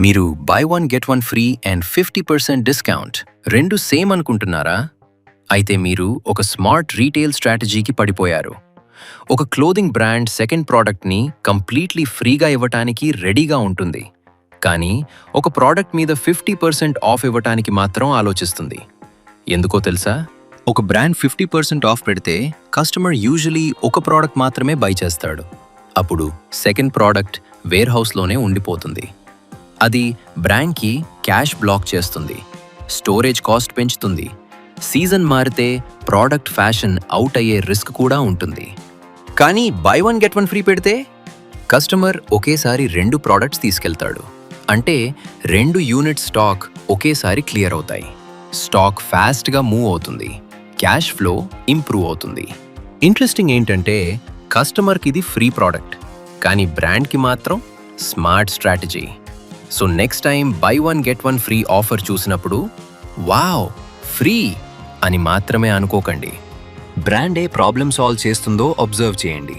మీరు by one get one free and 50% discount రెండు same అనుకుంటున్నారా? అయితే మీరు ఒక స్మార్ట్ రీటైల్ స్ట్రాటజీకి పడిపోయారు. ఒక క్లోదింగ్ బ్రాండ్ సెకండ్ ప్రోడక్ట్ని కంప్లీట్లీ ఫ్రీగా ఇవ్వటానికి రెడీగా ఉంటుంది, కానీ ఒక ప్రోడక్ట్ మీద 50% ఆఫ్ ఇవ్వటానికి మాత్రం ఆలోచిస్తుంది. ఎందుకో తెలుసా? ఒక బ్రాండ్ 50% ఆఫ్ పెడితే కస్టమర్ యూజువలీ ఒక ప్రోడక్ట్ మాత్రమే బై చేస్తాడు. అప్పుడు సెకండ్ ప్రోడక్ట్ వేర్ హౌస్లోనే ఉండిపోతుంది. అది బ్రాండ్కి క్యాష్ బ్లాక్ చేస్తుంది, స్టోరేజ్ కాస్ట్ పెంచుతుంది, సీజన్ మారితే ప్రోడక్ట్ ఫ్యాషన్ అవుట్ అయ్యే రిస్క్ కూడా ఉంటుంది. కానీ by one get one free పెడితే కస్టమర్ ఒకేసారి 2 ప్రోడక్ట్స్ తీసుకెళ్తాడు. అంటే 2 యూనిట్ స్టాక్ ఒకేసారి క్లియర్ అవుతాయి. స్టాక్ ఫాస్ట్గా మూవ్ అవుతుంది, క్యాష్ ఫ్లో ఇంప్రూవ్ అవుతుంది. ఇంట్రెస్టింగ్ ఏంటంటే కస్టమర్కి ఇది ఫ్రీ ప్రోడక్ట్, కానీ బ్రాండ్కి మాత్రం smart strategy. So next time by one get one free offer చూసినప్పుడు వావ్ ఫ్రీ అని మాత్రమే అనుకోకండి. బ్రాండ్ ఏ ప్రాబ్లమ్ సాల్వ్ చేస్తుందో అబ్జర్వ్ చేయండి.